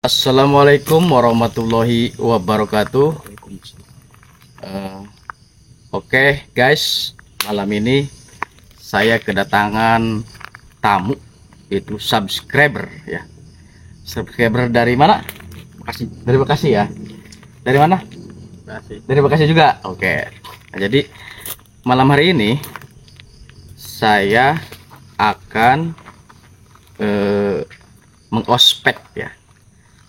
Assalamualaikum warahmatullahi wabarakatuh. Oke guys, malam ini saya kedatangan tamu, itu subscriber ya. Subscriber dari mana? Bekasi. Dari Bekasi ya. Dari mana? Bekasi. Dari Bekasi juga. Oke. Nah, jadi malam hari ini saya akan mengospek ya.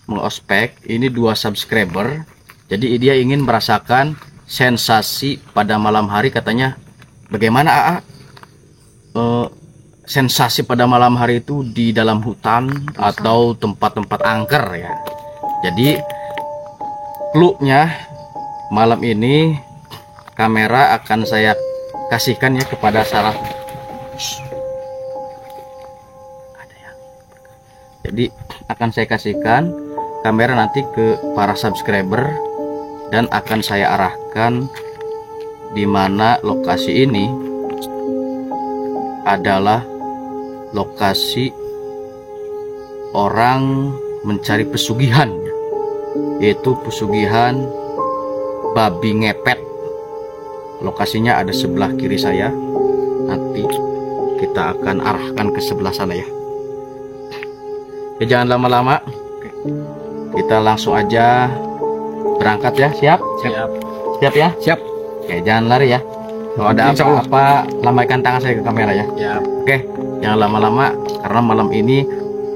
Mengospek ini dua subscriber. Jadi dia ingin merasakan sensasi pada malam hari, katanya bagaimana sensasi pada malam hari itu di dalam hutan atau tempat-tempat angker ya. Jadi clue-nya malam ini kamera akan saya kasihkan ya kepada salah. Jadi akan saya kasihkan kamera nanti ke para subscriber dan akan saya arahkan di mana lokasi ini adalah lokasi orang mencari pesugihan, yaitu pesugihan babi ngepet. Lokasinya ada sebelah kiri saya, nanti kita akan arahkan ke sebelah sana ya. Jangan lama-lama, kita langsung aja berangkat ya. Siap? Siap. Siap ya? Siap. Oke, jangan lari ya. Kalau ada apa-apa, lambaikan tangan saya ke kamera ya. Siap. Oke, jangan lama-lama karena malam ini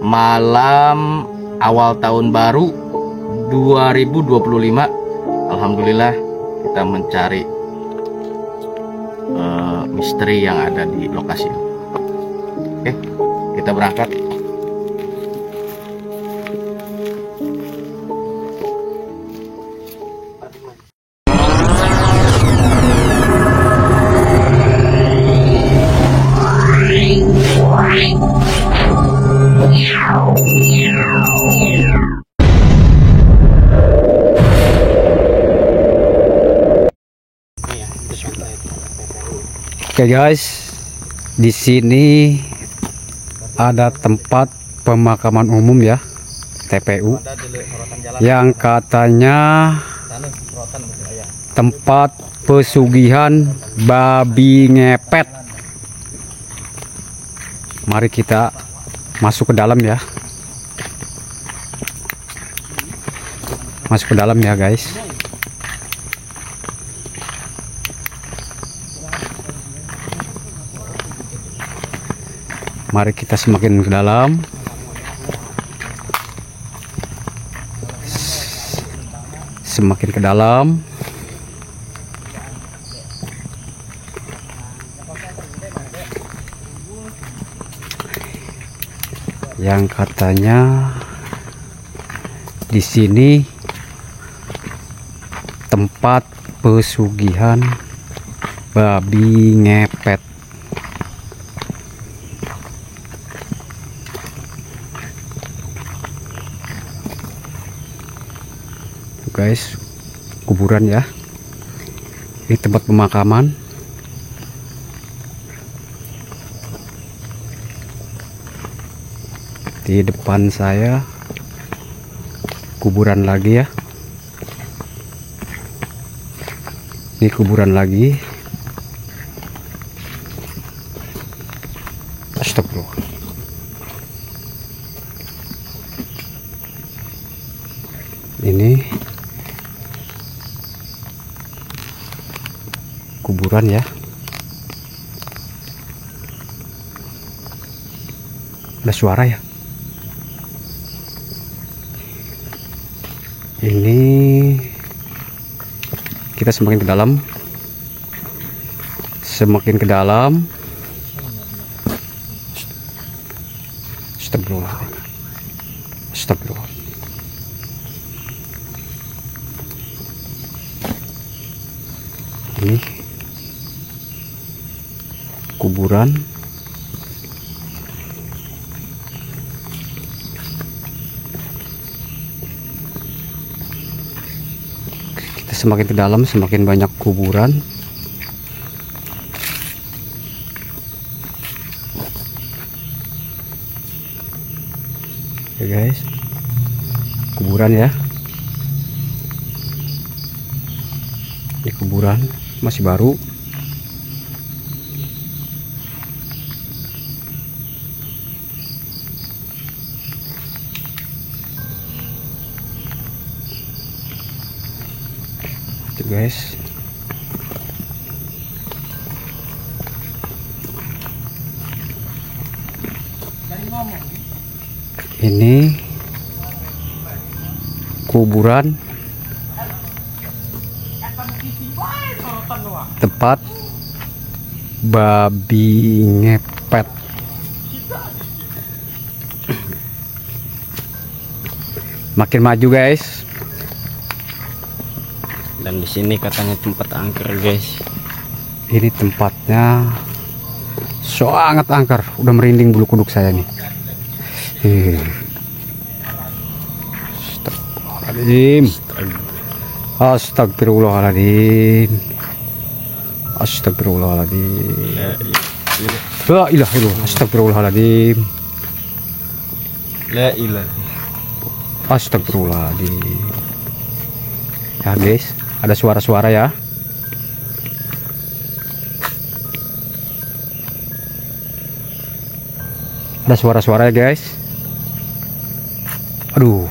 malam awal tahun baru 2025. Alhamdulillah kita mencari misteri yang ada di lokasi. Oke, kita berangkat. Oke guys, di sini ada tempat pemakaman umum ya, TPU, yang katanya tempat pesugihan babi ngepet. Mari kita masuk ke dalam ya. Masuk ke dalam ya guys. Mari kita semakin ke dalam. Semakin ke dalam. Yang katanya di sini tempat pesugihan babi ngepet. Guys, kuburan ya. Ini tempat pemakaman. Di depan saya kuburan lagi ya. Ini kuburan lagi. Astagfirullah. Ini kuburan ya. Ada suara ya. Ini kita semakin ke dalam. Semakin ke dalam. Astagfirullah. Astagfirullah. Ini kuburan. Kita semakin ke dalam semakin banyak kuburan. Oke guys, kuburan ya. Ini kuburan masih baru. Tuh guys. Ini kuburan tempat babi ngepet. Makin maju guys. Dan di sini katanya tempat angker guys. Ini tempatnya sangat angker. Udah merinding bulu kuduk saya nih. Astagfirullahaladzim. Astagfirullahaladzim. Astagfirullahaladzim. La ilaha illallah. Astagfirullahaladzim. La ilaha. Astagfirullahaladzim. Ya guys, ada suara-suara ya. Ada suara-suara ya guys. Aduh,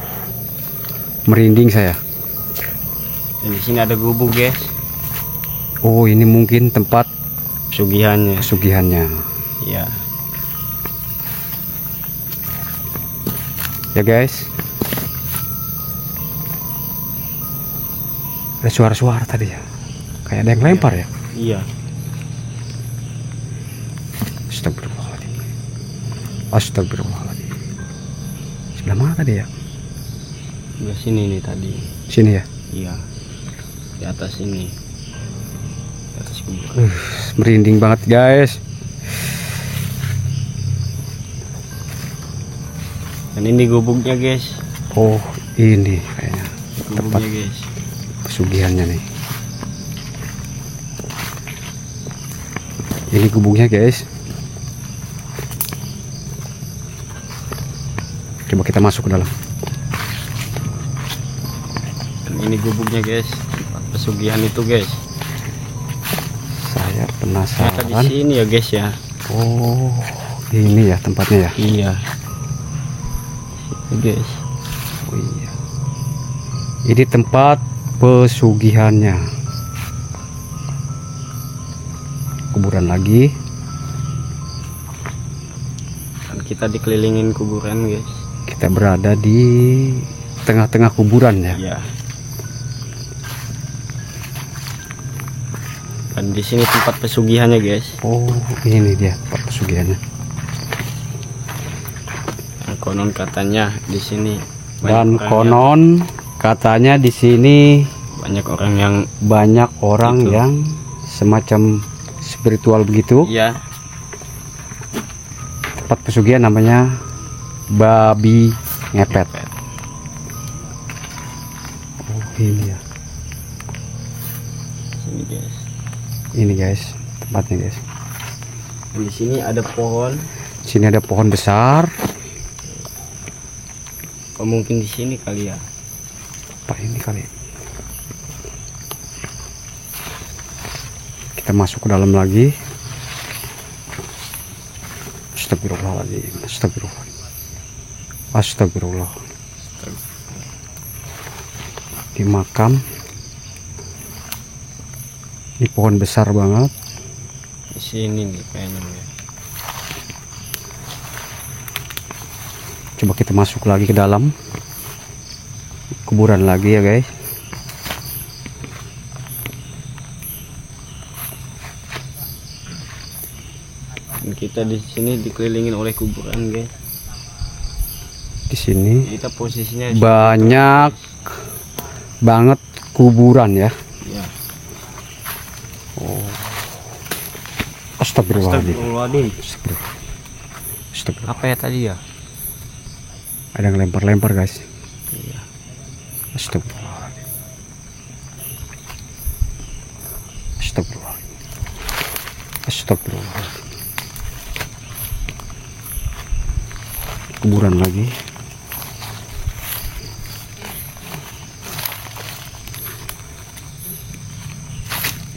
merinding saya. Dan di sini ada gubuk guys. Oh, ini mungkin tempat Pesugihannya. pesugihannya. Ya. Ya guys. Ada suara-suara tadi ya. Kayak ada yang lempar ya. Iya. Astagfirullahaladzim. Astagfirullahaladzim. Sebelah mana tadi ya? Di sini nih tadi. Sini ya. Iya. Di atas ini. Di atas kuburan. Merinding banget guys. Dan ini gubuknya guys. Oh, ini kayaknya tempat Gubuknya guys. pesugihannya nih. Ini gubuknya guys. Coba kita masuk ke dalam. Dan ini gubuknya guys. Tempat pesugihan itu guys. Saya Ternyata di penasaran. sini ya guys ya. Oh, ini ya tempatnya ya. Iya. Ini guys. Oh iya. Ini tempat pesugihannya. Kuburan lagi. Dan kita dikelilingin kuburan guys. Kita berada di tengah-tengah kuburan ya. Iya. Dan di sini tempat pesugihannya guys. Oh, ini dia tempat pesugihannya. Dan konon katanya di sini Dan banyak orang konon katanya di sini banyak orang yang banyak orang Itu. yang semacam spiritual begitu. iya Tempat pesugihan namanya babi ngepet. Oh, ini ya. sini guys. Ini guys, tempatnya guys. Dan di sini ada pohon. Sini ada pohon besar. Oh, mungkin di sini kali ya. Apa ini kali? Kita masuk ke dalam lagi. Astagfirullahaladzim. Astagfirullah. Astagfirullah. Di makam. Ini pohon besar banget. Di sini nih kayaknya. Coba kita masuk lagi ke dalam. Kuburan lagi ya guys. Dan kita di sini dikelilingin oleh kuburan guys. Di sini Kita posisinya banyak banget kuburan ya. ya. Astagfirullahaladzim. Astagfirullahaladzim. Astagfirullah. Astagfirullah. Apa ya tadi ya? Ada yang lempar-lempar guys. Iya. Astagfirullahaladzim. Astagfirullahaladzim. Astagfirullahaladzim. Kuburan lagi.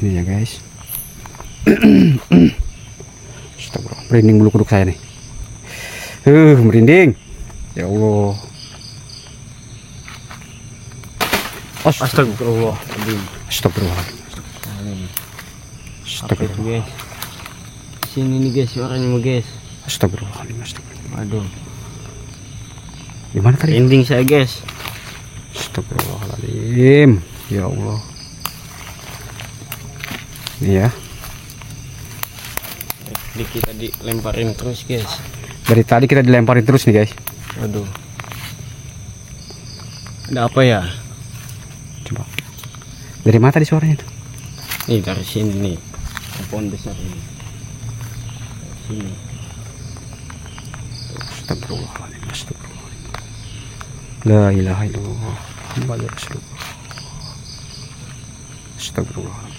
sini ya guys. Astagfirullah, merinding bulu kuduk saya nih. Merinding. Ya Allah. Astagfirullah. Astagfirullah. Apa itu guys? Sini nih guys suaranya mah guys. Astagfirullahaladzim. Astagfirullah. Aduh. Di mana tadi? Ending saya guys. Astagfirullahaladzim. Ya Allah. Ini ya. Tadi kita dilemparin terus guys. Dari tadi kita dilemparin terus nih guys. Aduh. Ada apa ya? Coba. Dari mana tadi suaranya tuh? Nih dari sini nih. Pohon besar ini. Dari sini. Astagfirullahaladzim. Astagfirullahaladzim. La ilaha illallah. Muhammadur Rasulullah. Astagfirullahaladzim.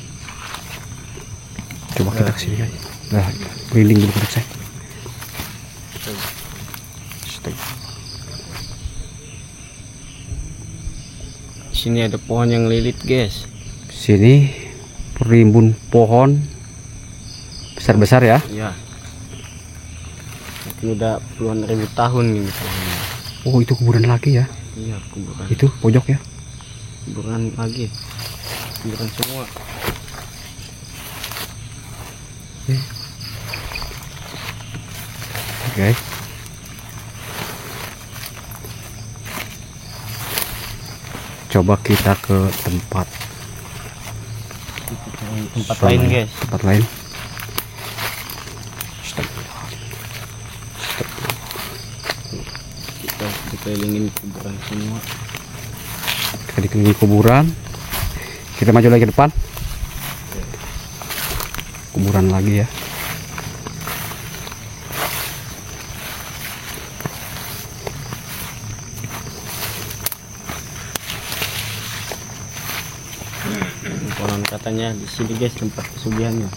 Coba kita kesini guys. Lah, merinding dulu kuduk saya. Astagfirullah. Sini ada pohon yang lilit guys. Sini perimbun pohon besar-besar ya. Ya. Mungkin udah puluhan ribu tahun ini pohonnya. Oh, itu kuburan lagi ya. Iya, kuburan. Itu pojok ya. Kuburan lagi. Kuburan semua. Oke. Coba kita ke tempat Tempat sana lain ya. guys. Tempat lain. Kita dikelilingin kuburan semua. Kita dikelilingi kuburan. Kita maju lagi ke depan. Kuburan lagi ya. Konon katanya di sini guys tempat pesugihannya.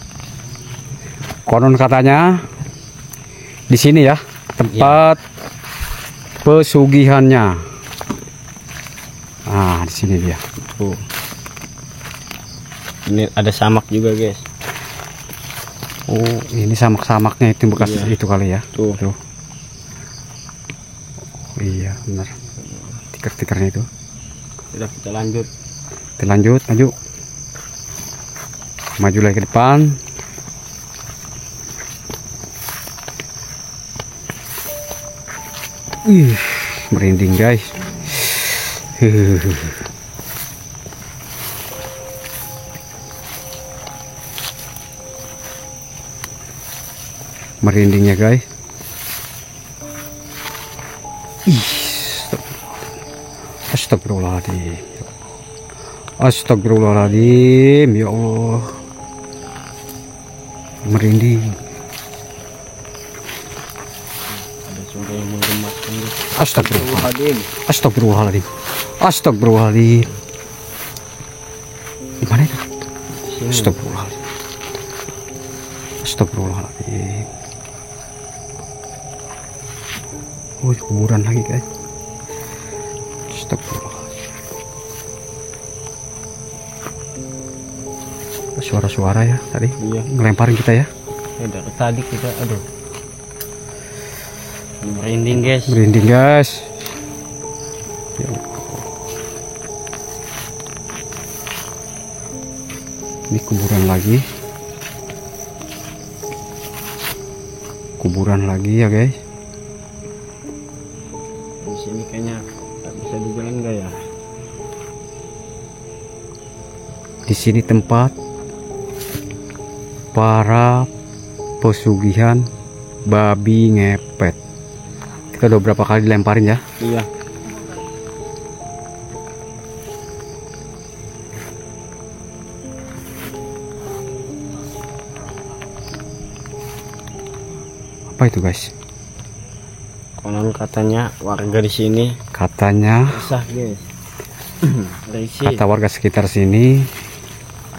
Konon katanya di sini ya tempat pesugihannya. Ah, di sini dia. Tuh. Ini ada samak juga guys. Oh, ini samak-samaknya itu bekas Iya. itu kali ya. Tuh. Tuh. Oh, iya, benar. Tiker-tikernya itu. Sudah kita lanjut. Kita lanjut, maju. Maju lagi ke depan. Merinding guys. Merindingnya guys. Astagfirullahaladzim. Astagfirullahaladzim. Ya Allah. Merinding. Ada suara yang menggemaskan guys. Astagfirullahaladzim. Astagfirullahaladzim. Astagfirullahaladzim. Gimana itu? Sini. Astagfirullahaladzim. Astagfirullahaladzim. Oh, kuburan lagi guys. Astagfirullahaladzim. Suara-suara ya tadi. Iya. Ngelemparin kita ya. Dari tadi kita aduh. Ini merinding guys. Merinding guys. Ya Allah. Ini kuburan lagi. Kuburan lagi ya guys. Di sini kayaknya nggak bisa dijalan nggak ya? Di sini tempat para pesugihan babi ngepet. Kita udah berapa kali dilemparin ya. Iya. Apa itu guys? Konon katanya warga di sini Katanya resah guys. Risih. kata warga sekitar sini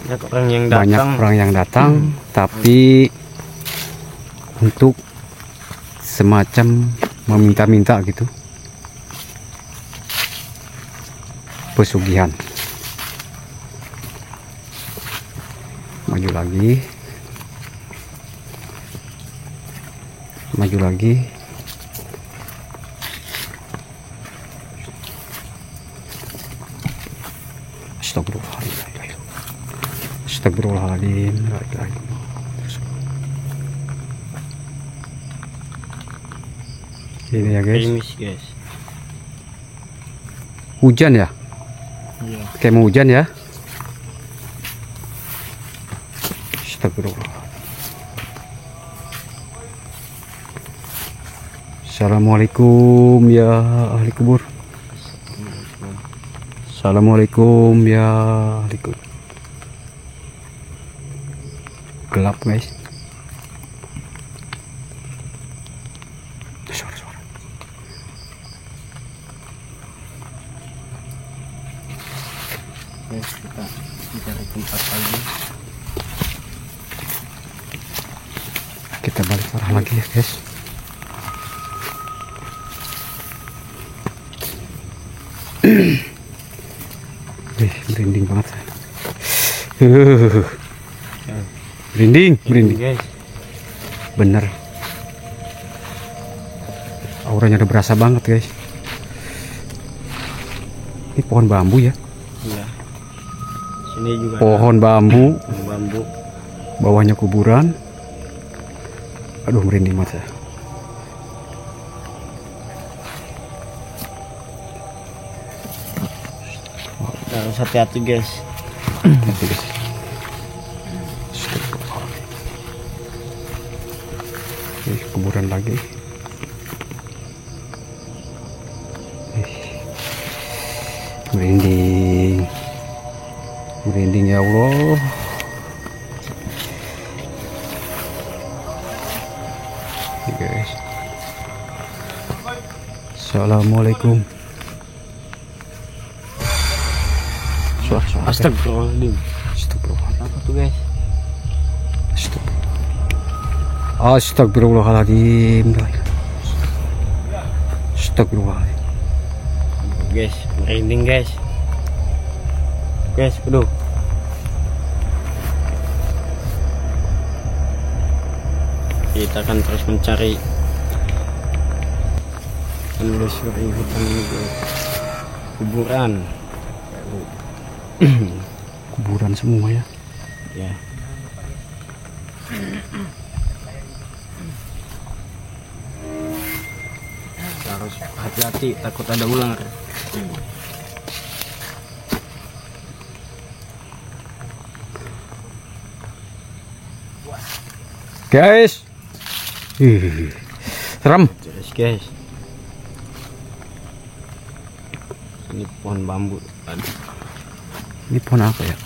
Banyak orang yang banyak datang. orang yang datang, tapi untuk semacam meminta-minta gitu pesugihan. Maju lagi. Maju lagi. Astagfirullahaladzim. Astagfirullahaladzim. La ilaha illallah. Ini ya guys. Gerimis guys. Hujan ya? Iya. Kayak mau hujan ya? Astagfirullah. Assalamualaikum ya ahli kubur. Assalamualaikum ya ahli kubur. Gelap guys. Suara-suara. Guys, kita mencari tempat lagi. Kita balik arah lagi ya guys. Merinding banget. Merinding. Guys. Bener. Auranya udah berasa banget guys. Ini pohon bambu ya? Iya. Sini juga Pohon bambu. ada bambu. Bawahnya kuburan. Aduh merinding banget saya. Harus hati-hati guys. Nanti guys. Kuburan lagi. Merinding. Merinding ya Allah. Ini guys. Assalamualaikum. Suara-suara. Astagfirullahaladzim. Astagfirullahaladzim. Apa tuh guys? Astagfirullahaladzim. Astagfirullahaladzim. Guys, merinding guys. Guys, aduh. Kita akan terus mencari menelusuri hutan ini guys. Kuburan. Kuburan semua ya. Ya. Kita harus hati-hati, takut ada ular. Guys. Serem. Guys. Ini pohon bambu. Aduh. Ini pohon apa ya?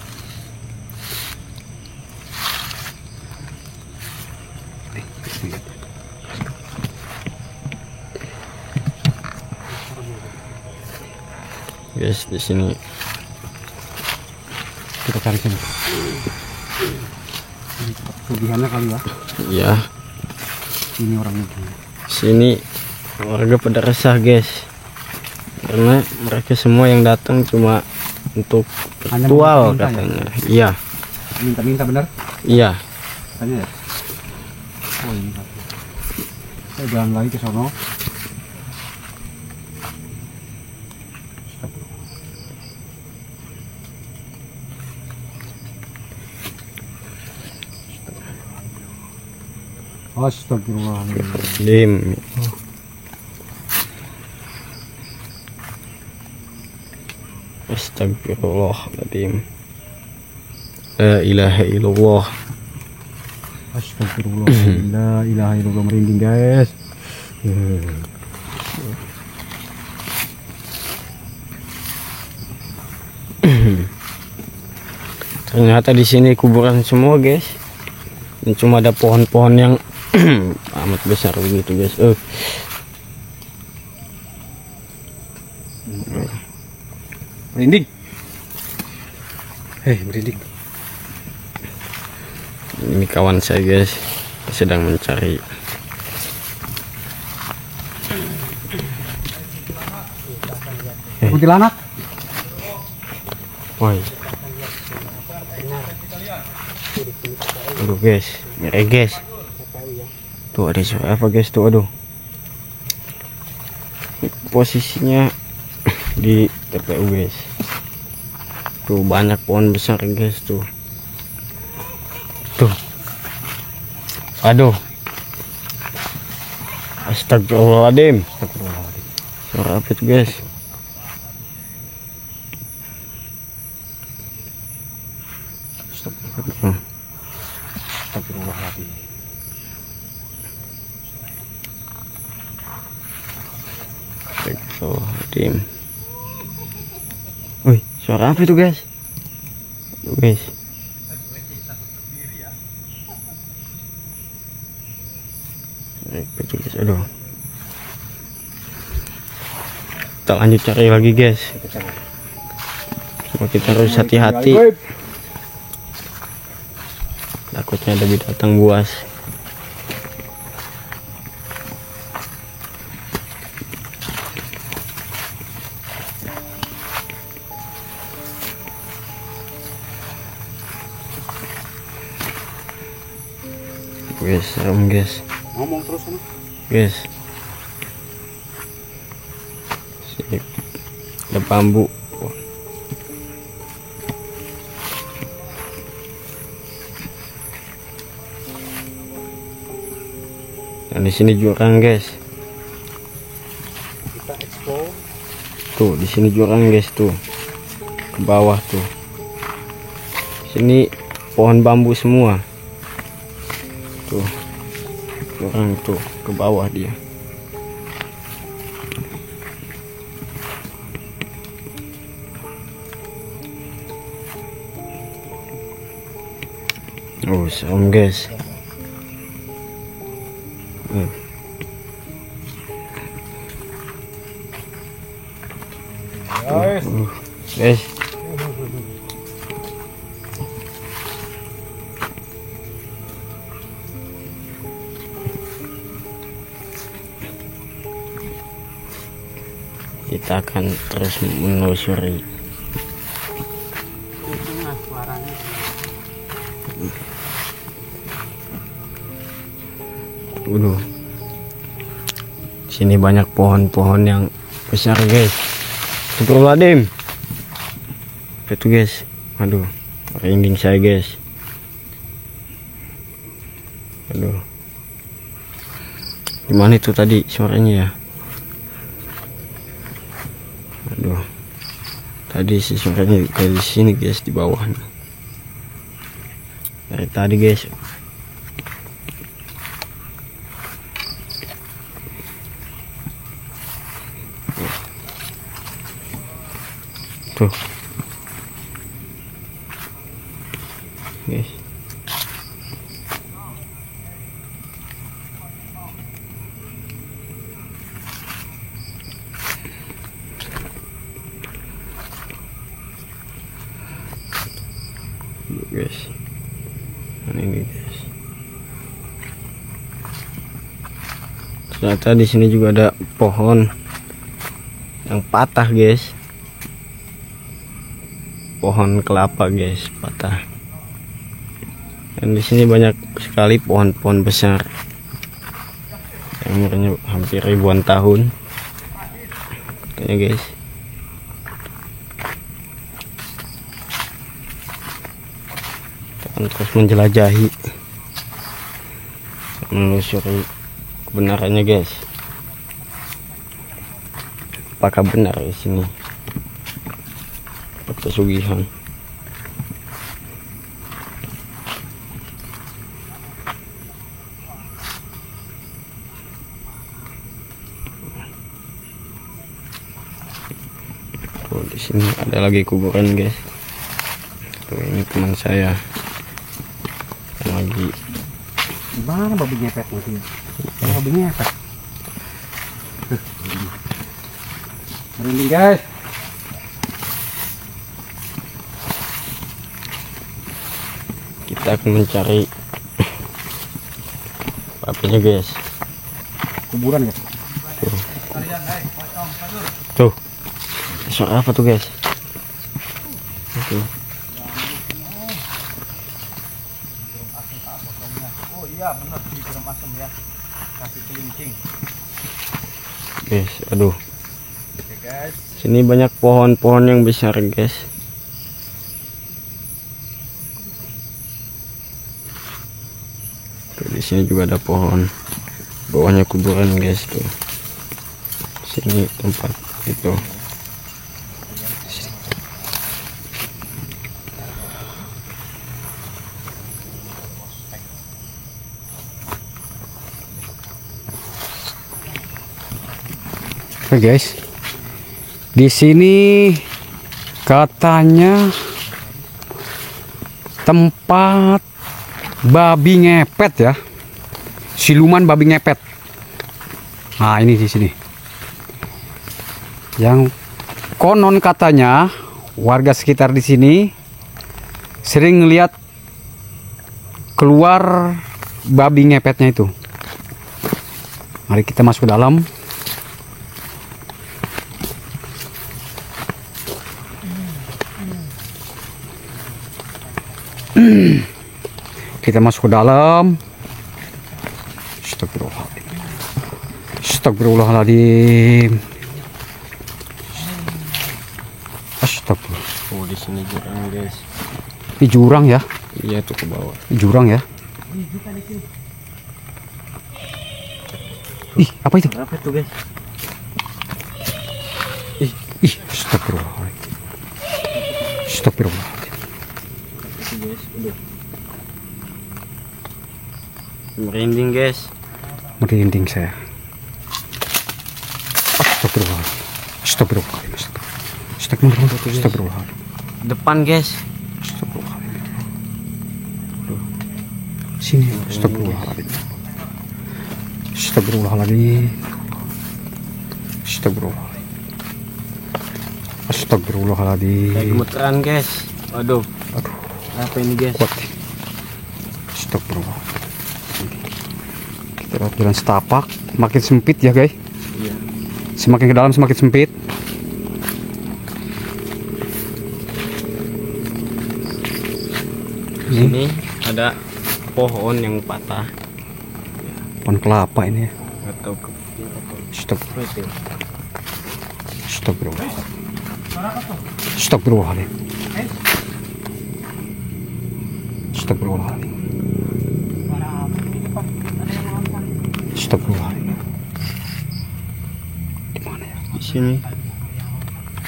Guys, di sini Kita cari sini. Kelebihannya kali ya. ya, Ini orangnya. sini warga pada resah guys. Karena mereka semua yang datang cuma untuk Hanya ritual minta-minta katanya. Iya, Minta-minta bener? iya. Tanya ya. Oh ini. Saya jalan lagi ke sono. Astagfirullahaladzim. Astagfirullahaladzim. La ilaha illallah. Astagfirullahaladzim. La ilaha illallah. Merinding guys. Ternyata di sini kuburan semua guys. Dan cuma ada pohon-pohon yang amat besar begitu guys. Merinding. Merinding. Ini kawan saya guys, sedang mencari. Kuntilanak. Woi. Aduh guys, ngeri guys. Tuh ada suara apa guys tuh, aduh. Posisinya di TPU guys. Tuh banyak pohon besar guys tuh. Tuh. Aduh. Astagfirullahaladzim. Suara apa itu guys? Astagfirullahaladzim. Astagfirullahaladzim. Wih, suara apa itu guys? Tuh guys. Itu guys, aduh. Kita lanjut cari lagi guys. Cuma kita harus hati-hati. Takutnya ada binatang buas. Guys, serem guys. Ngomong terus sama. Guys. Sini ada bambu. Dan di sini jurang guys. Kita explore. Tuh di sini jurang guys tuh. Ke bawah tuh. Sini pohon bambu semua. Tuh. Jurang tuh ke bawah dia. Oh, serem guys. Guys. Kita akan terus menelusuri. Waduh. Sini banyak pohon-pohon yang besar guys. Astagfirullahaladzim. Itu guys. Aduh, merinding saya guys. Aduh. Gimana itu tadi suaranya ya? Aduh. Tadi sih suaranya dari sini guys, di bawah nih. Dari tadi guys. Tuh. Guys. Guys. Nah, ini guys. Ternyata di sini juga ada pohon yang patah guys. Pohon kelapa guys patah. Dan di sini banyak sekali pohon-pohon besar yang umurnya hampir ribuan tahun katanya guys. Kita akan terus menjelajahi, menelusuri kebenarannya guys. Apakah benar di sini pesugihan? Tuh di sini ada lagi kuburan guys. Tuh ini teman saya yang lagi. Gimana babi ngepet nanti? Babi ngepet. Merinding guys. Kita akan mencari apinya guys. Kuburan guys. Tuh. Suara apa tuh guys? Tuh. Ya benar, disiram asam ya. Kasih kelingking. Guys, aduh. Oke guys. Sini banyak pohon-pohon yang besar, guys. Tuh, di sini juga ada pohon. Bawahnya kuburan, guys, tuh. Sini tempat itu. Oke guys, di sini katanya tempat babi ngepet ya, siluman babi ngepet. Nah ini di sini, yang konon katanya warga sekitar di sini sering ngeliat keluar babi ngepetnya itu. Mari kita masuk ke dalam. Kita masuk ke dalam. Astagfirullahaladzim. Astagfirullahaladzim. Astagfirullah. Oh, di sini jurang, guys. Ini jurang ya? Iya, tuh ke bawah. Ini jurang ya? Ih, apa itu? Apa itu, guys? Ih, astagfirullahaladzim. Astagfirullahaladzim. Guys, udah. Merinding, guys. Merinding saya. Astagfirullahaladzim. Astagfirullahaladzim. Astagfirullahaladzim. Astagfirullahaladzim. Depan, guys. Astagfirullahaladzim. Sini. Astagfirullahaladzim. Astagfirullahaladzim. Astagfirullahaladzim. Astagfirullahaladzim. Kayak gemeteran, guys. Waduh. Aduh, Apa ini, guys? kuat. Astagfirullahaladzim. Kita lewat jalan setapak, makin sempit ya guys. Iya. Semakin ke dalam semakin sempit. Di sini ada pohon yang patah. Pohon kelapa ini ya. Atau ke Astagfirullahaladzim. Astagfirullahaladzim. Astagfirullahaladzim. Astagfirullahaladzim. Astagfirullahaladzim. Di mana ya? Di sini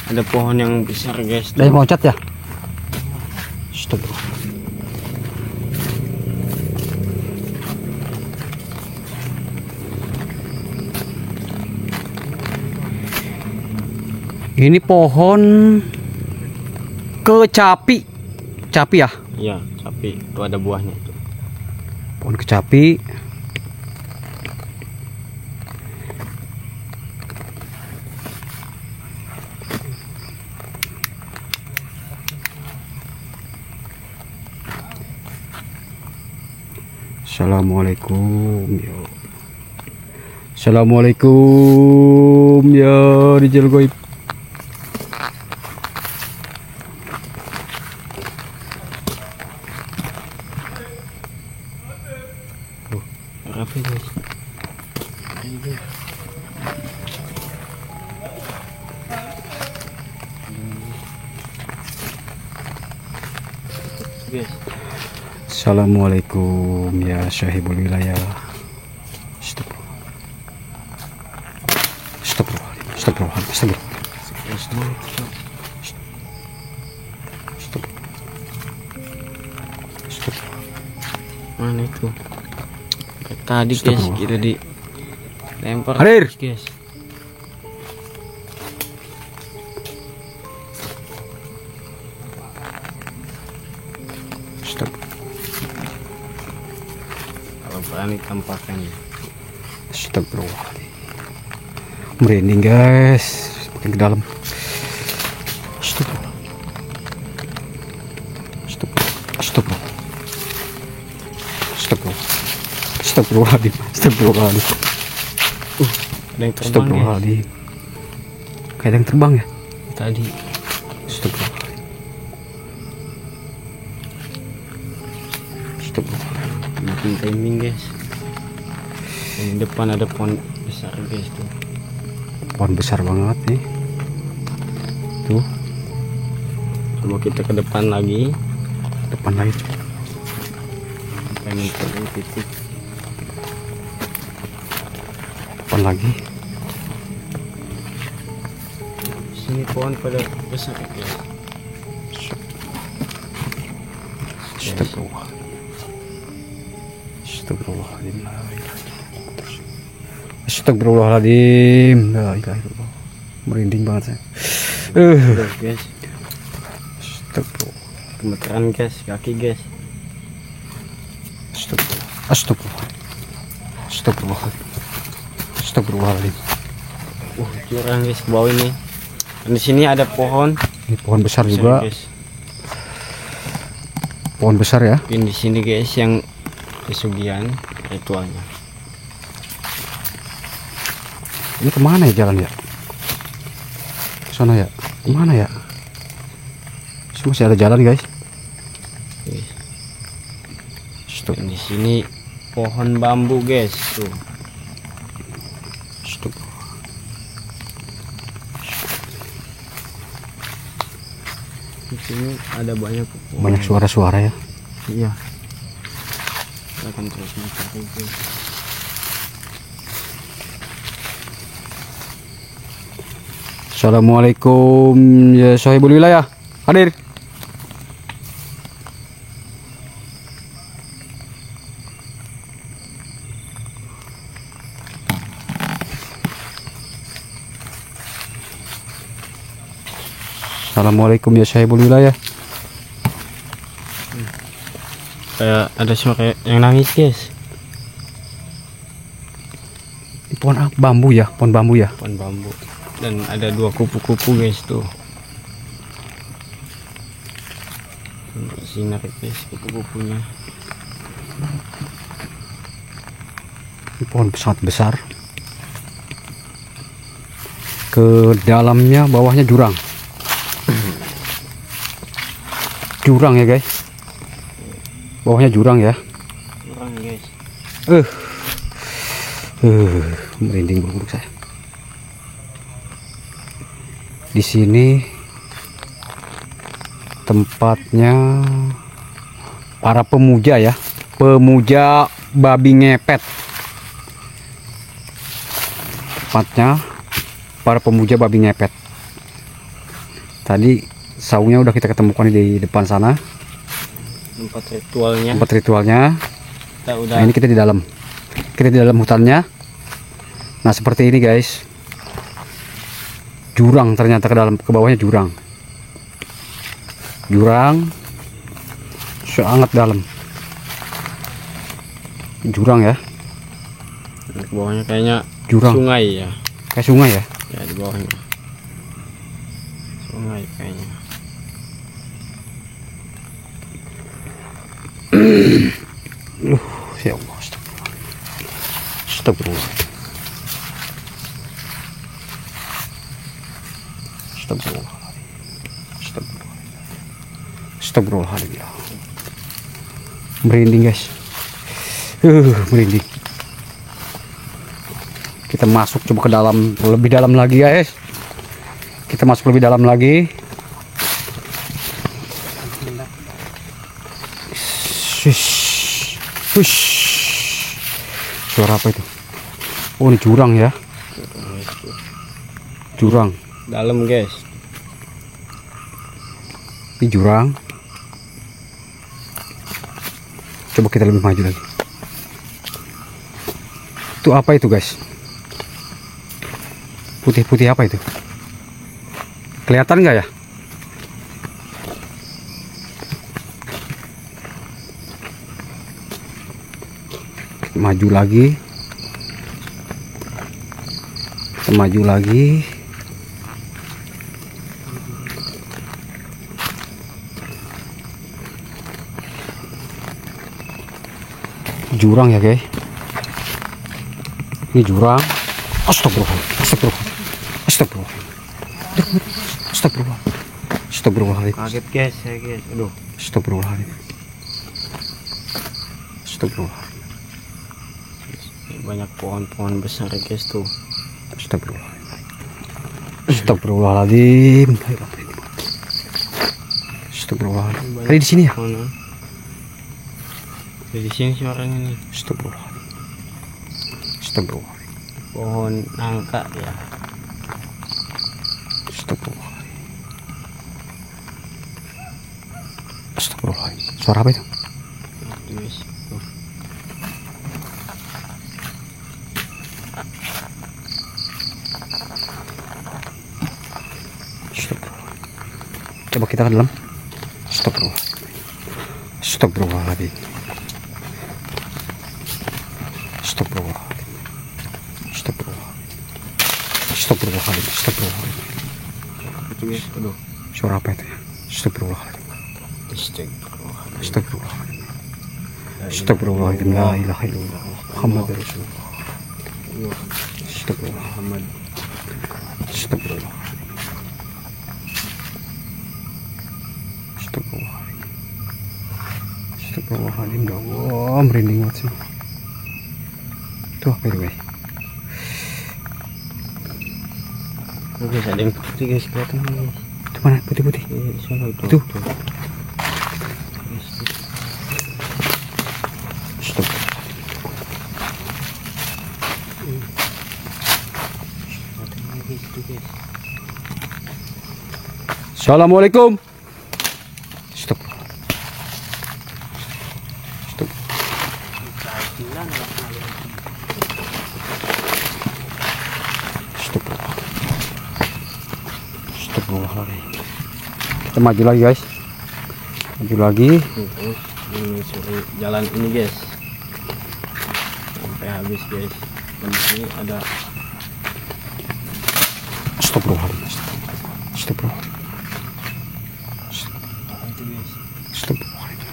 ada pohon yang besar, guys. Ada yang loncat ya? Astagfirullahaladzim. Ini pohon kecapi. Capi ya? Iya, tapi itu ada buahnya tuh. Pohon kecapi. Assalamualaikum ya. Assalamualaikum ya Rijal Goib. Apa, guys? Guys, Assalamualaikum ya Syahibul Wilayah. Astagfirullahaladzim. Astagfirullahaladzim. Astagfirullahaladzim. mana itu? Kayak tadi, guys, kita di lempar. Hadir. Guys. Kalau berani tampakkan. Astagfirullahaladzim. Merinding guys, makin ke dalam. Astagfirullah. Astagfirullah. Astagfirullah. Astagfirullahaladzim. Astagfirullahaladzim. Ada yang terbang, guys. Astagfirullahaladzim. Kayak ada yang terbang ya? Tadi. Astagfirullahaladzim. Astagfirullahaladzim. bikin timing guys. Di depan ada pohon besar guys tuh. Pohon besar banget nih. Tuh, Coba kita ke depan lagi. depan lagi. Pengen cari titik. Depan lagi. Sini pohon pada besar guys. Astagfirullah. Astagfirullahaladzim. Astagfirullahaladzim. La ilaha illallah. Merinding banget saya. Udah, guys. Astagfirullah. Gemeteran guys, kaki guys. Astagfirullah. Astagfirullah. Astagfirullahaladzim. Astagfirullahaladzim. Jurang guys ke bawah ini. Dan di sini ada pohon. Ini pohon besar juga. Guys. Pohon besar ya. Dan di sini guys yang pesugihan ritualnya. Ini kemana ya jalan ya? Sana ya? Kemana ya? Masih ada jalan guys. Guys. Stop. Dan di sini pohon bambu guys tuh. Stop. Di sini ada banyak pohon. Banyak suara-suara ya. Iya. Kita akan terus mencari guys. Assalamualaikum ya sahibul wilayah. Hadir. Assalamualaikum ya sahibul wilayah. Kayak ada suara yang nangis guys. Ini pohon apa? Bambu ya, pohon bambu ya. Pohon bambu. Dan ada dua kupu-kupu guys tuh. Sinar guys kupu-kupunya. Ini pohon sangat besar. Ke dalamnya, bawahnya jurang. Jurang ya guys. Bawahnya jurang ya. Jurang guys. Merinding bulu saya. Di sini tempatnya para pemuja ya, pemuja babi ngepet. Tempatnya para pemuja babi ngepet. Tadi saungnya udah kita ketemukan di depan sana. Tempat ritualnya. Tempat ritualnya. Kita udah. Nah, ini kita di dalam. Kita di dalam hutannya. Nah, seperti ini guys. Jurang, ternyata ke bawahnya jurang. Jurang sangat dalam. Jurang ya. Di bawahnya kayaknya Jurang. sungai ya. Kayak sungai ya. Ya di bawahnya. Sungai kayaknya. Ya Allah, astagfirullah. Astagfirullahaladzim. Merinding guys. Merinding. Kita masuk coba ke dalam, lebih dalam lagi guys. Kita masuk lebih dalam lagi. Suara apa itu? Oh, ini jurang ya. Jurang. Dalam guys. Ini jurang. Coba kita lebih maju lagi. Itu apa itu guys? Putih-putih apa itu? Kelihatan nggak ya? Maju lagi. Kita maju lagi. Jurang ya guys. Ini jurang. Astagfirullah. Astagfirullah. Astagfirullah. Astagfirullah. Astagfirullahaladzim. Kaget guys, saya guys. Aduh. Astagfirullahaladzim. Astagfirullah. Banyak pohon-pohon besar guys tuh. Astagfirullah. Astagfirullahaladzim. Astagfirullahaladzim. Tadi di sini ya? Pohon. Di sini sih orangnya nih. Astagfirullahaladzim. Astagfirullah. Pohon nangka ya. Astagfirullah. Astagfirullah. Suara apa itu? Guys. Tuh. Astagfirullah. Coba kita ke dalam. Astagfirullah. Astagfirullahaladzim. Astagfirullah. Astagfirullah. Astagfirullahaladzim. Astagfirullahaladzim. Itu guys, aduh. Suara apa itu ya? Astagfirullahaladzim. Astagfirullah. Astagfirullahaladzim. Astagfirullahaladzim. La ilaha illallah. Muhammad Rasulullah. Astagfirullah. Muhammad. Astagfirullah. Astagfirullahaladzim. Astagfirullahaladzim. Ya Allah, merinding banget sih. Itu apa itu guys? Tuh guys, ada yang putih guys, kelihatan guys. Itu mana? Putih-putih. Di sana tuh. Itu. Tuh. Astagfirullah. Assalamualaikum. Astagfirullah. Astagfirullah. Astagfirullahaladzim. Kita maju lagi guys. Maju lagi. Terus ini suruh jalan ini guys sampai habis guys. Dan di sini ada Astagfirullahaladzim. Astagfirullahaladzim. itu guys. Astagfirullahaladzim.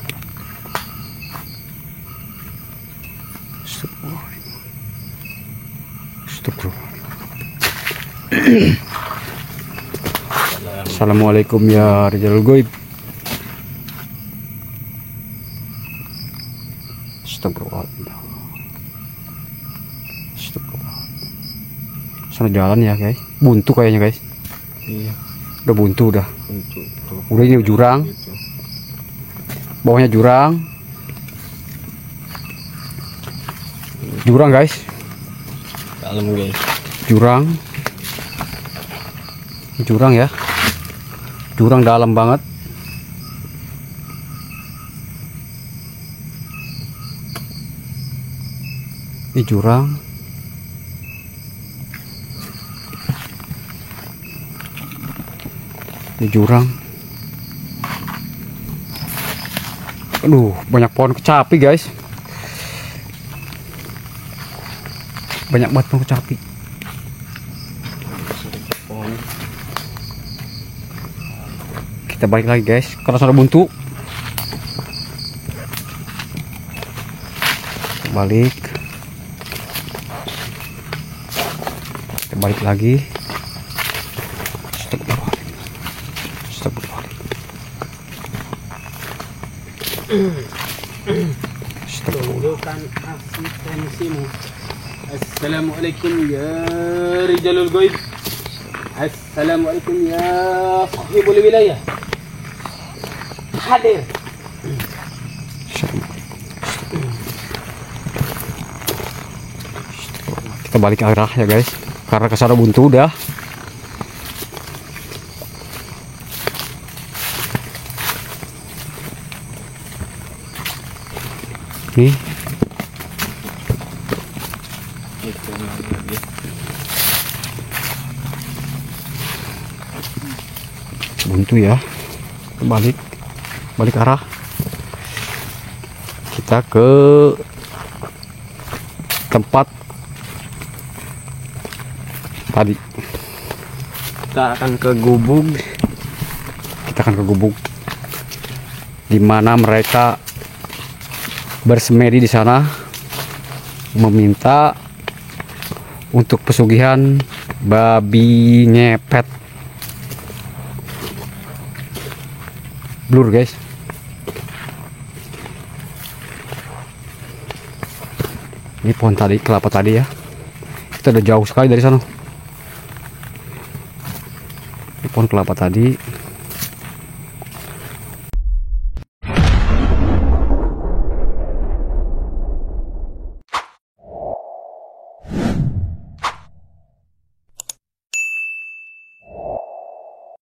Astagfirullahaladzim. Astagfirullahaladzim. Assalamualaikum ya Rijalul Goib. Astagfirullahaladzim. Astagfirullahaladzim. Sana jalan ya guys. Buntu kayaknya guys. Iya, Udah buntu udah. untuk tuh. Udah ini jurang. Gitu. Bawahnya jurang. Jurang guys. Dalam guys. Jurang. Jurang ya. Jurang dalam banget. Ini jurang. Ini jurang. Aduh, banyak pohon kecapi guys. Banyak banget pohon kecapi. Pohon. Kita balik lagi guys, karena sudah buntu. Kita balik. Kita balik lagi. Astagfirullahaladzim. Astagfirullahaladzim. Astagfirullah. Tunjukkan asistensimu. Assalamualaikum ya Rijalul Goib. Assalamualaikum ya sahibul wilayah. Hadir. Kita balik arah ya guys, karena kesana buntu udah. Nih Itu lagi. buntu ya. Balik arah. Kita ke tempat tadi. Kita akan ke gubuk. Kita akan ke gubuk, di mana mereka bersemedi di sana meminta untuk pesugihan babi ngepet. Blur guys. Ini pohon tadi, kelapa tadi ya. Kita udah jauh sekali dari sana. Ini pohon kelapa tadi.